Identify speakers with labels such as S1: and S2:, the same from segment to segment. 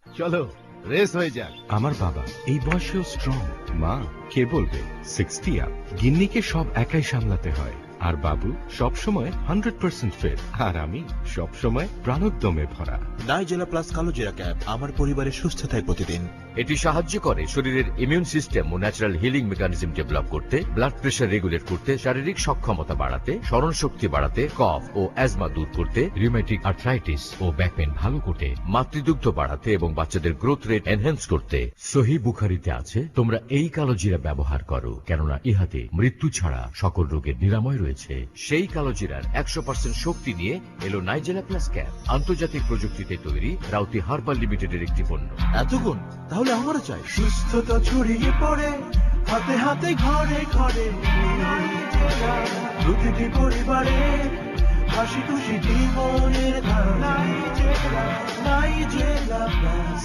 S1: চলো রেস হয়ে যাক।
S2: আমার বাবা এই বয়সেও স্ট্রং। মা কে বলবে 60 আপ। গিন্নিকে সব একাই সামলাতে হয়, আর বাবু সব সময় 100% ফিট, আর আমি সব সময় প্রাণোদ্যমে ভরা।
S3: নাইজেলা প্লাস কালোজিরা ক্যাপ আমার পরিবারের সুস্থতায় প্রতিদিন।
S4: এটি সাহায্য করে শরীরের ইমিউন সিস্টেম ও ন্যাচারাল হিলিং মেকানিজম ডেভেলপ করতে, ব্লাড প্রেশার রেগুলেট করতে, শারীরিক সক্ষমতা বাড়াতে, স্মরণ শক্তি বাড়াতে, কফ ও অ্যাজমা দূর করতে, রিউমেটিক আর্থ্রাইটিস ও ব্যাক পেইন ভালো করতে, মাতৃদুগ্ধ বাড়াতে এবং বাচ্চাদের গ্রোথ রেট এনহ্যান্স করতে। সহি বুখারীতে আছে, তোমরা এই কালোজিরা ব্যবহার করো, কেননা ইহাতে মৃত্যু ছাড়া সকল রোগের নিরাময় রয়েছে। সেই কালোজিরার 100% শক্তি নিয়ে এলো নাইজেলা প্লাস ক্যাপ, আন্তর্জাতিক প্রযুক্তিতে তৈরি রাউতি হার্বাল লিমিটেডের একটি পণ্য।
S3: এত গুণ, তাহলে আমারও চাই।
S5: সুস্থতা ছড়িয়ে পড়ে হাতে হাতে ঘরে ঘরে, প্রতিটি পরিবারে হাসি খুশি জীবনের ধারা। নাইজেলা প্লাস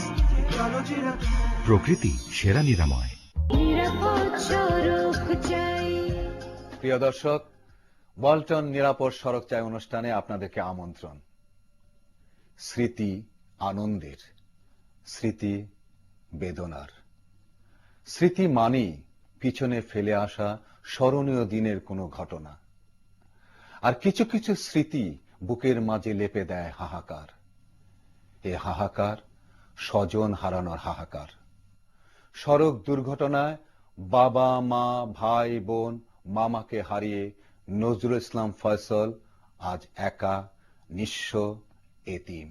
S5: কালোজিরা।
S2: প্রকৃতি সেরা নিরাময়।
S6: প্রিয় দর্শক, ওয়ালটন নিরাপদ সড়ক চাই অনুষ্ঠানে আপনাদেরকে আমন্ত্রণ। স্মৃতি আনন্দের, স্মৃতি বেদনার। স্মৃতি মানেই পিছনে ফেলে আসা স্মরণীয় দিনের কোনো ঘটনা, আর কিছু কিছু স্মৃতি বুকের মাঝে লেপে দেয় হাহাকার। এ হাহাকার স্বজন হারানোর হাহাকার। সড়ক দুর্ঘটনায় বাবা মা ভাই বোন মামাকে হারিয়ে নজরুল ইসলাম ফয়সল আজ একা, নিঃস্ব, এতিম।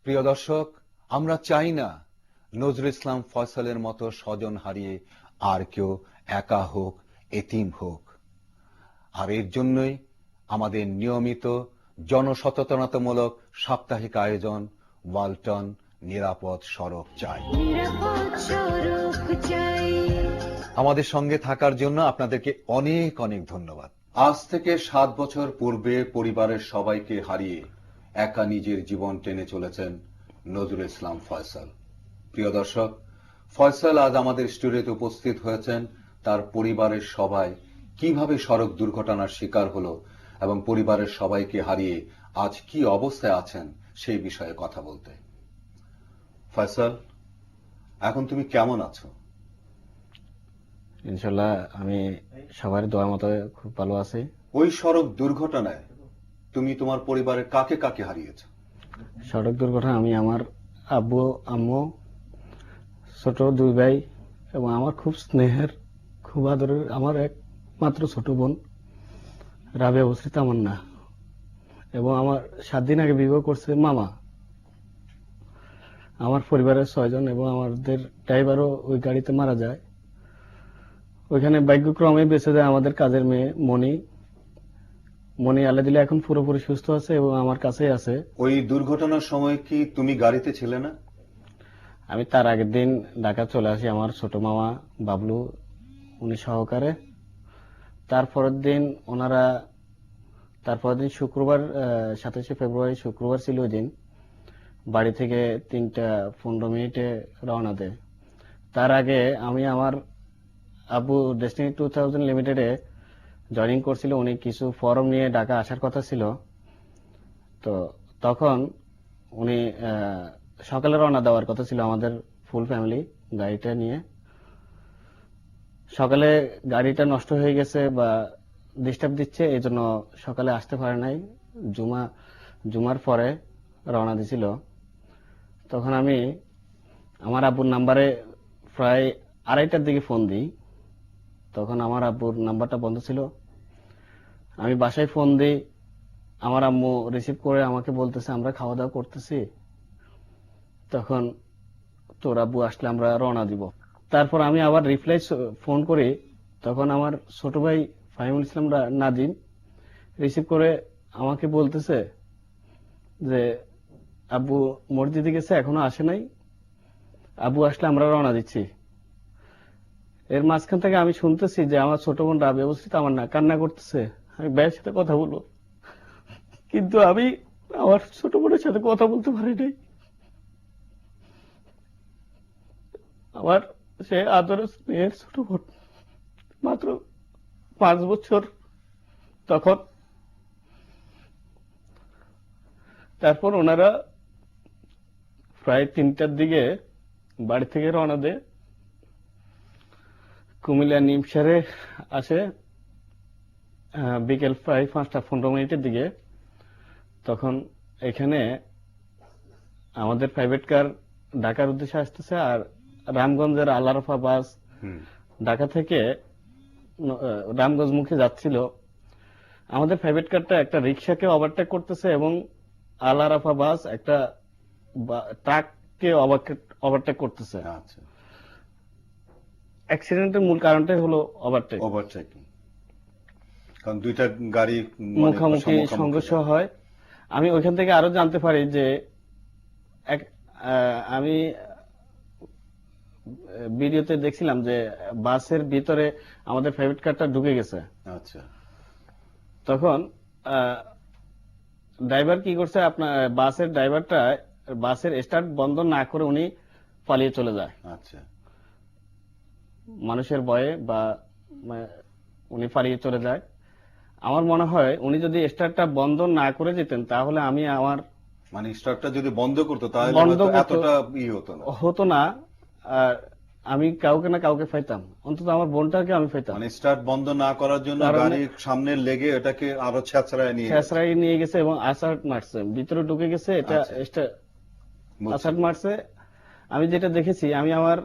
S6: প্রিয় দর্শক, আমরা চাই না নজরুল ইসলাম ফয়সলের মতো স্বজন হারিয়ে আর কেউ একা হোক, এতিম হোক। আর এর জন্যই আমাদের নিয়মিত জনসচেতনতামূলক সাপ্তাহিক আয়োজন ওয়ালটন নিরাপদ সড়ক চাই। আমাদের সঙ্গে থাকার জন্য আপনাদেরকে অনেক অনেক ধন্যবাদ। আজ থেকে 7 বছর পূর্বে পরিবারের সবাইকে হারিয়ে একা নিজের জীবন টেনে চলেছেন নজরুল ইসলাম ফয়সল। প্রিয় দর্শক, ফয়সল আজ আমাদের স্টুডিওতে উপস্থিত হয়েছেন তার পরিবারের সবাই কিভাবে সড়ক দুর্ঘটনার শিকার হলো এবং পরিবারের সবাইকে হারিয়ে আজ কি অবস্থায় আছেন সেই বিষয়ে কথা বলতে। ফয়সল, এখন তুমি কেমন আছো?
S7: ইনশাল্লাহ আমি সবার দোয়ার মতো খুব ভালো আছি।
S6: ওই সড়ক দুর্ঘটনায় তুমি তোমার পরিবারের কাকে কাকে হারিয়েছো?
S7: সড়ক দুর্ঘটনা আমি আমার আব্বু, আম্মু, ছোট 2 ভাই এবং আমার খুব স্নেহের, খুব আদরের আমার একমাত্র ছোট বোন রাবেয়া বসরি তামান্না, এবং আমার 7 দিন আগে বিবাহ করছে মামা। আমার পরিবারের 6 জন এবং আমাদের ড্রাইভারও ওই গাড়িতে মারা যায়। ওইখানে ভাগ্যক্রমে বেঁচে যায় আমাদের কাজের মেয়ে মনি। মনি আল্লাহ দিলে এখন পুরোপুরি সুস্থ আছে এবং আমার কাছেই আছে।
S6: ওই দুর্ঘটনার সময় কি তুমি গাড়িতে ছিলে না?
S7: আমি তার আগের দিন ঢাকা চলে আসি আমার ছোট মামা বাবলু উনি সহকারে। তারপরের দিন শুক্রবার 27শে ফেব্রুয়ারি শুক্রবার ছিল ওই দিন। বাড়ি থেকে 3:15 রওনা দেয়। তার আগে আমি আমার আবু ডেস্টিনি 2000 লিমিটেডে জয়েনিং করছিল। উনি কিছু ফর্ম নিয়ে ঢাকা আসার কথা ছিল, তো তখন উনি সকালে রওনা দেওয়ার কথা ছিল আমাদের ফুল ফ্যামিলি গাড়িটা নিয়ে। সকালে গাড়িটা নষ্ট হয়ে গেছে বা ডিস্টার্ব দিচ্ছে, এই জন্য সকালে আসতে পারে নাই। জুমার পরে রওনা দিছিল। তখন আমি আমার আব্বুর নাম্বারে প্রায় 2:30টার দিকে ফোন দিই। তখন আমার আব্বুর নাম্বারটা বন্ধ ছিল। আমি বাসায় ফোন দিই, আমার আম্মু রিসিভ করে আমাকে বলতেছে আমরা খাওয়া দাওয়া করতেছি, তখন তোর আব্বু আসলে আমরা রওনা দিব। তারপর আমি আবার রিপ্লাই ফোন করি, তখন আমার ছোট ভাই ফাহিমুল ইসলাম নাদিম রিসিভ করে আমাকে বলতেছে যে আব্বু মসজিদে গেছে এখনো আসে নাই, আব্বু আসলে আমরা রওনা দিচ্ছি। এর মাঝখান থেকে আমি শুনতেছি যে আমার ছোট বোন রাবেয়া বসরি তামান্না কান্না করতেছে। আমি ভাইয়ের সাথে কথা বলবো, কিন্তু আমি আমার ছোট বোনের সাথে কথা বলতে পারি নাই। আমার সে আদর স্নেহের ছোট বোন, মাত্র 5 বছর তখন। তারপর ওনারা প্রায় 3টার দিকে বাড়ি থেকে রওনা দেয়, কুমিল্লা নিমসারে আসে বিকেল প্রায় 5:15 দিকে। তখন এখানে আমাদের প্রাইভেট কার ঢাকার উদ্দেশ্যে আসতেছে, আর রামগঞ্জের আল-আরাফা বাস ঢাকা থেকে রামগঞ্জ মুখে যাচ্ছিল। আমাদের প্রাইভেট কারটা একটা রিক্সাকে ওভারটেক করতেছে এবং আল-আরাফা বাস একটা ট্রাককে ওভারটেক করতেছে।
S6: আচ্ছা,
S7: অ্যাক্সিডেন্টের মূল কারণটাই হলো ওভারটেক।
S6: ওভারটেকিং, কারণ দুইটা গাড়ি
S7: মুখামুখি সংঘর্ষ হয়। আমি ওইখান থেকে আরো জানতে পারি যে আমি ভিডিওতে দেখছিলাম যে বাসের ভিতরে আমাদের প্রাইভেট কারটা ঢুকে গেছে।
S6: আচ্ছা,
S7: তখন ড্রাইভার কি করছে, আপনার বাসের ড্রাইভারটা বাসের স্টার্ট বন্ধ না করে উনি পালিয়ে চলে যায়।
S6: আচ্ছা,
S7: মানুষের ভয়ে বা উনি পালিয়ে চলে যায়। আমার মনে হয় উনি যদি স্টার্টটা বন্ধ না করে যেতেন তাহলে আমি আমার
S6: মানে স্টার্টটা যদি বন্ধ করতো তাহলে
S7: বন্ধ
S6: হয়তো
S7: করতো,
S6: এতটা হতো না।
S7: আর আমি কাউকে না কাউকে পাইতাম, অন্তত আমার বোনটাকে আমি পাইতাম।
S6: মানে স্টার্ট বন্ধ না করার জন্য গাড়ির সামনে লেগে এটাকে আরো ছেঁচড়ায়
S7: নিয়ে গেছে এবং আসার্ট মারছে, ভিতরে ঢুকে গেছে, এটা আসার্ট মারছে। আমি যেটা দেখেছি, আমি আমার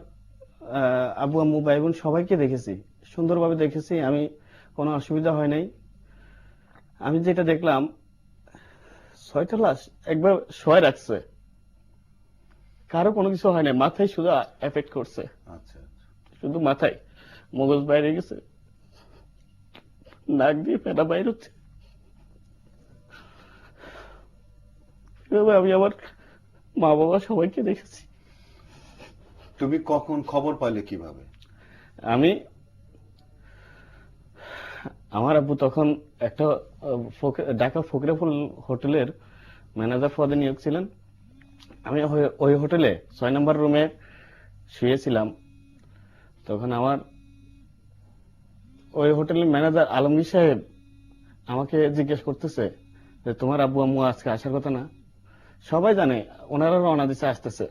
S7: আব্বু আম্মু ভাই বোন সবাইকে দেখেছি, সুন্দরভাবে দেখেছি, আমি কোনো অসুবিধা হয় নাই। আমি যেটা দেখলাম 6টা লাশ একবার শোয় রাখছে, কারো কোনো কিছু হয় না, মাথায় শুধু এফেক্ট করছে।
S6: আচ্ছা,
S7: শুধু মাথায়, মগজ বাইরে গেছে, নাক দিয়ে ফেটা বাইর হচ্ছে। আমি আমার মা বাবা সবাইকে দেখেছি।
S6: তুমি কখন খবর পাইলে কিভাবে?
S7: আমার আব্বু তখন একটা ঢাকা ফকিরাপুর হোটেলের ম্যানেজার পদে নিয়োগ ছিলেন। আমি ওই হোটেলে 6 নম্বর রুমে শুয়েছিলাম। তখন আমার ওই হোটেলের ম্যানেজার আলমগীর সাহেব আমাকে জিজ্ঞেস করতেছে যে তোমার আব্বু আম্মু আজকে আসার কথা না? সবাই জানে ওনারা রওনা দিচ্ছে, আসতেছে।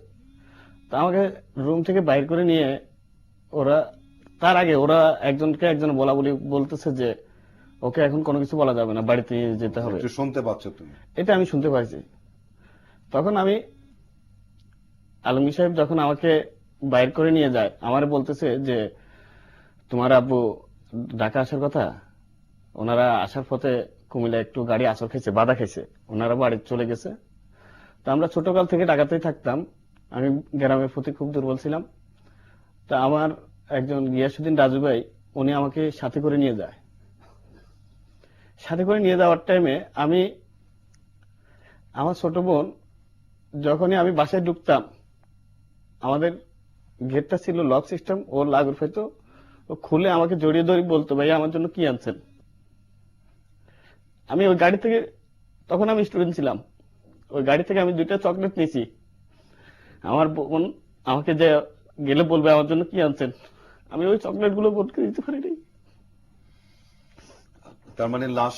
S7: তা আমাকে রুম থেকে বাইর করে নিয়ে তার আগে ওরা একজনকে একজন বলতেছে যে ওকে এখন কোনো কিছু বলা যাবে না, বাড়িতে যেতে হবে।
S6: শুনতে পাচ্ছ তুমি?
S7: এটা আমি শুনতে পাইছি। তখন আমি আলমগীর সাহেব যখন আমাকে বাইর করে নিয়ে যায়, আমারে বলতেছে যে তোমার আব্বু ঢাকা আসার কথা, ওনারা আসার পথে কুমিল্লা একটু গাড়ি আছর খেয়েছে, বাধা খেয়েছে, ওনারা বাড়ি চলে গেছে। তা আমরা ছোটকাল থেকে ঢাকাতেই থাকতাম, আমি গ্রামের প্রতি খুব দুর্বল ছিলাম। তা আমার একজন গিয়াসুদ্দিন রাজু ভাই, উনি আমাকে সাথে করে নিয়ে যায়। সাথে করে নিয়ে যাওয়ার টাইমে আমার ছোট বোন, যখনই আমি বাসায় ঢুকতাম, আমাদের গেটটা ছিল লক সিস্টেম, ও লাগুর ফেতো, ও খুলে আমাকে জড়িয়ে ধরে বলতো ভাই আমার জন্য কি আনছেন। আমি ওই গাড়ি থেকে, তখন আমি স্টুডেন্ট ছিলাম, ওই গাড়ি থেকে আমি 2টা চকলেট নিয়েছি। আমার বোন আমাকে যে গেলে বলবে আমার জন্য কি আনছেন, আমি ওই চকলেট গুলো বোনকে দিতে পারিনি।
S6: তার মানে লাশ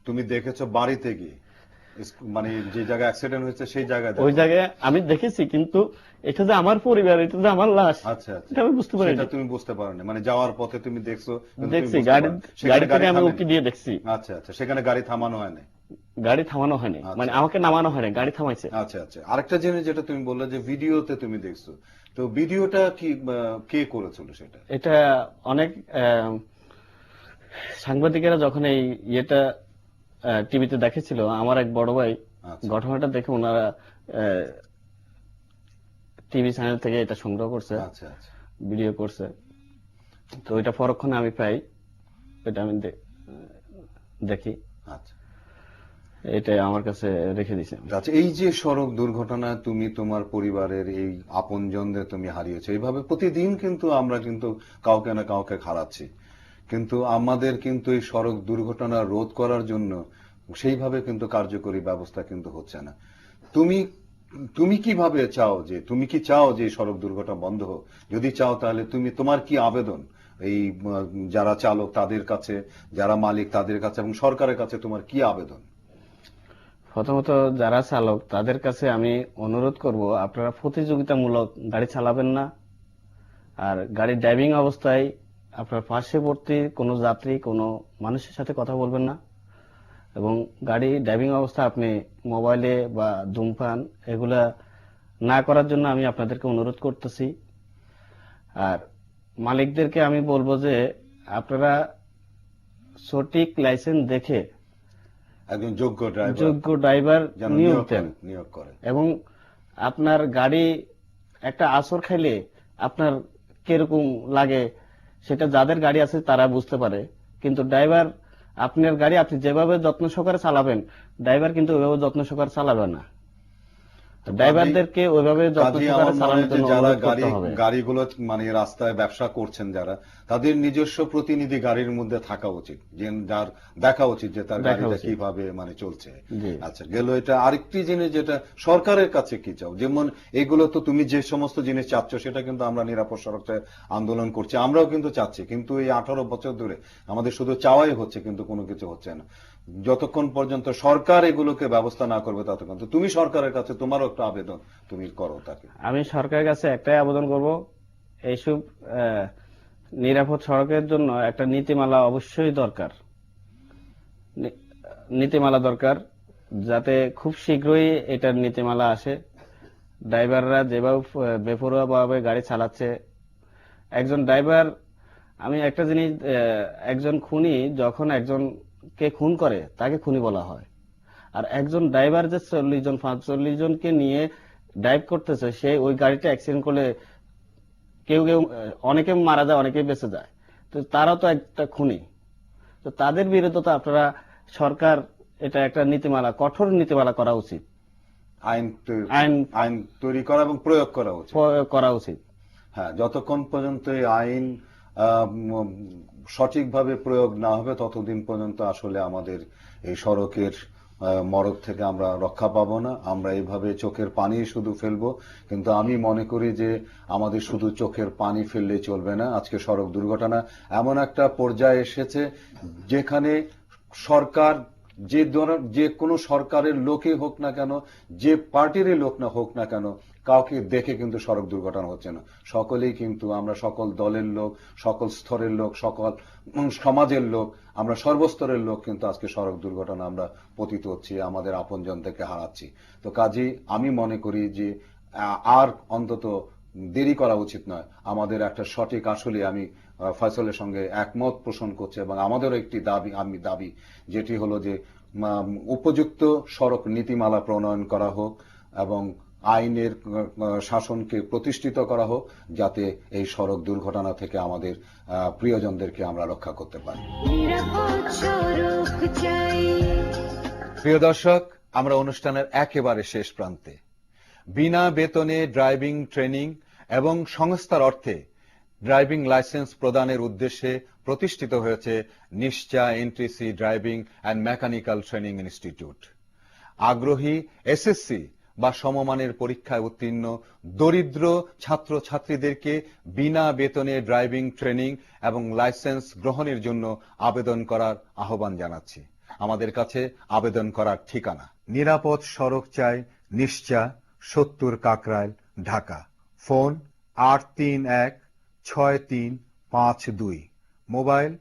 S6: তুমি দেখেছো বাড়িতে গিয়ে, মানে যে জায়গায় অ্যাক্সিডেন্ট হয়েছে সেই জায়গায়?
S7: ওই জায়গায় আমি দেখেছি, কিন্তু এটা যে আমার পরিবার, এটা যে আমার লাশ,
S6: আচ্ছা,
S7: এটা আমি বুঝতে পারি।
S6: এটা তুমি বুঝতে পারো না, মানে যাওয়ার পথে তুমি দেখছো?
S7: দেখছি, গাড়ি থেকে আমি উকি দিয়ে দেখছি।
S6: আচ্ছা, আচ্ছা, সেখানে গাড়ি থামানো হয় না?
S7: গাড়ি থামানো হয়নি, মানে আমাকে নামানো হয়নি, গাড়ি থামাইছে।
S6: আচ্ছা, আচ্ছা। আরেকটা জিনিস যেটা তুমি বললে যে ভিডিওতে তুমি দেখছো, তো ভিডিওটা কি কে করেছিল সেটা?
S7: এটা অনেক সাংবাদিকেরা যখন এই ইয়েটা টিভিতে দেখেছিল, আমার এক বড় ভাই ঘটনাটা দেখে ওনারা টিভি চ্যানেল থেকে এটা সংগ্রহ করছে,
S6: আচ্ছা, আচ্ছা,
S7: ভিডিও করছে। তো এটা পরক্ষণে আমি পাই, এটা আমি দেখি।
S6: আচ্ছা,
S7: এটা আমার কাছে রেখে দিছে।
S6: আচ্ছা, এই যে সড়ক দুর্ঘটনা তুমি তোমার পরিবারের এই আপনজনদের তুমি হারিয়েছো, এইভাবে প্রতিদিন কিন্তু আমরা কিন্তু কাউকে না কাউকে হারাচ্ছি, কিন্তু আমাদের কিন্তু এই সড়ক দুর্ঘটনা রোধ করার জন্য সেইভাবে কিন্তু কার্যকরী ব্যবস্থা কিন্তু হচ্ছে না। তুমি কিভাবে চাও যে, তুমি কি চাও যে সড়ক দুর্ঘটনা বন্ধ হোক? যদি চাও তাহলে তোমার কি আবেদন এই যারা চালক তাদের কাছে, যারা মালিক তাদের কাছে এবং সরকারের কাছে তোমার কি আবেদন?
S7: প্রথমত যারা চালক তাদের কাছে আমি অনুরোধ করব, আপনারা প্রতিযোগিতামূলক গাড়ি চালাবেন না। আর গাড়ি ড্রাইভিং অবস্থায় আপনার পার্শ্ববর্তী কোনো যাত্রী, কোনো মানুষের সাথে কথা বলবেন না। এবং গাড়ি ড্রাইভিং অবস্থায় আপনি মোবাইলে বা ধূমপান এগুলা না করার জন্য আমি আপনাদেরকে অনুরোধ করতেছি। আর মালিকদেরকে আমি বলবো যে আপনারা সঠিক লাইসেন্স দেখে
S6: একজন যোগ্য
S7: ড্রাইভার
S6: যেন
S7: নিয়োগ
S6: করেন।
S7: এবং আপনার গাড়ি একটা আসর খাইলে আপনার কিরকম লাগে সেটা যাদের গাড়ি আছে তারা বুঝতে পারে, কিন্তু ড্রাইভার আপনার গাড়ি আপনি যেভাবে যত্ন সহকারে চালাবেন, ড্রাইভার কিন্তু ওইভাবে যত্ন সহকারে চালাবে না। ড্রাইভারদেরকে ওইভাবে যত্ন সহকারে চালানোর জন্য
S6: যারা
S7: অনুরোধ করতে হবে।
S6: গাড়িগুলো মানে রাস্তায় ব্যবসা করছেন যারা, তাদের নিজস্ব প্রতিনিধি গাড়ির মধ্যে থাকা উচিত, যে যার দেখা উচিত যে তার গাড়িটা কিভাবে মানে চলছে। আচ্ছা, গেল এটা। আরেকটি জিনিস যেটা সরকারের কাছে কি চাও, যেমন এগুলো তো তুমি যে সমস্ত জিনিস চাচ্ছ সেটা কিন্তু আমরা নিরাপদ সড়কে আন্দোলন করছি, আমরাও কিন্তু চাচ্ছি, কিন্তু এই 18 বছর ধরে আমাদের শুধু চাওয়াই হচ্ছে, কিন্তু কোনো কিছু হচ্ছে না। যতক্ষণ পর্যন্ত সরকার এগুলোকে ব্যবস্থা না করবে ততক্ষণ তো তুমি সরকারের কাছে তোমারও একটা আবেদন তুমি করো তাকে।
S7: আমি সরকারের কাছে একটাই আবেদন করব, এইসব নিরাপদ সড়কের জন্য একটা নীতিমালা অবশ্যই দরকার। নীতিমালা দরকার, যাতে খুব শীঘ্রই এটার নীতিমালা আসে। ড্রাইভাররা যেভাবে বেপরোয়া ভাবে গাড়ি চালাচ্ছে, একজন ড্রাইভার, আমি একটা জিনিস, একজন খুনি যখন একজনকে খুন করে তাকে খুনি বলা হয়, আর একজন ড্রাইভার যে 40 জন 45 জনকে নিয়ে ড্রাইভ করতেছে, সে ওই গাড়িটা অ্যাক্সিডেন্ট করলে কেউ অনেকে মারা যায়, অনেকে বেঁচে যায়, তো তারাও তো একটা খুনি। তো তাদের বিরুদ্ধে তো আপনারা সরকার এটা একটা নীতিমালা, কঠোর নীতিমালা করা উচিত,
S6: আইন তৈরি করা এবং প্রয়োগ করা উচিত। হ্যাঁ, যতক্ষণ পর্যন্ত এই আইন সঠিকভাবে প্রয়োগ না হবে ততদিন পর্যন্ত আসলে আমাদের এই সড়কের মরক থেকে আমরা রক্ষা পাবো না। আমরা এইভাবে চোখের পানি শুধু ফেলবো, কিন্তু আমি মনে করি যে আমাদের শুধু চোখের পানি ফেললেই চলবে না। আজকে সড়ক দুর্ঘটনা এমন একটা পর্যায়ে এসেছে যেখানে সরকার, যে কোনো সরকারের লোকই হোক না কেন, যে পার্টিরই লোক না হোক না কেন, কাউকে দেখে কিন্তু সড়ক দুর্ঘটনা হচ্ছে না। সকলেই কিন্তু, আমরা সকল দলের লোক, সকল স্তরের লোক, সকল সমাজের লোক, আমরা সর্বস্তরের লোক কিন্তু আজকে সড়ক দুর্ঘটনা আমরা পতিত হচ্ছি, আমাদের আপনজনদেরকে হারাচ্ছি। তো কাজেই আমি মনে করি যে আর অন্তত দেরি করা উচিত নয়। আমাদের একটা সঠিক, আসলে আমি ফয়সলের সঙ্গে একমত পোষণ করছি, এবং আমাদেরও একটি দাবি যেটি হলো যে উপযুক্ত সড়ক নীতিমালা প্রণয়ন করা হোক এবং আইনের শাসনকে প্রতিষ্ঠিত করা হোক, যাতে এই সড়ক দুর্ঘটনা থেকে আমাদের প্রিয়জনদেরকে আমরা রক্ষা করতে পারি। প্রিয় দর্শক, আমরা অনুষ্ঠানের একেবারে শেষ প্রান্তে। বিনা বেতনে ড্রাইভিং ট্রেনিং এবং সংস্থার অর্থে ড্রাইভিং লাইসেন্স প্রদানের উদ্দেশ্যে প্রতিষ্ঠিত হয়েছে নিশ্চা NTC driving and mechanical training institute. আগ্রহী এসএসসি বা সমমানের পরীক্ষায় উত্তীর্ণ দরিদ্র ছাত্র ছাত্রীদেরকে বিনা বেতনে ড্রাইভিং ট্রেনিং এবং লাইসেন্স গ্রহণের জন্য আবেদন করার আহ্বান জানাচ্ছি। আমাদের কাছে আবেদন করার ঠিকানা: নিরাপদ সড়ক চাই, নিশ্চা, 70 কাকরাইল, ঢাকা। ফোন 8316352। মোবাইল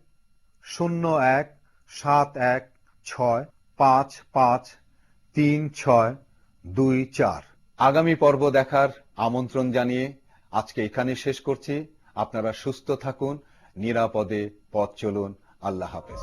S6: 017165533624। আগামী পর্ব দেখার আমন্ত্রণ জানিয়ে আজকে এখানে শেষ করছি। আপনারা সুস্থ থাকুন, নিরাপদে পথ চলুন। আল্লাহ হাফেজ।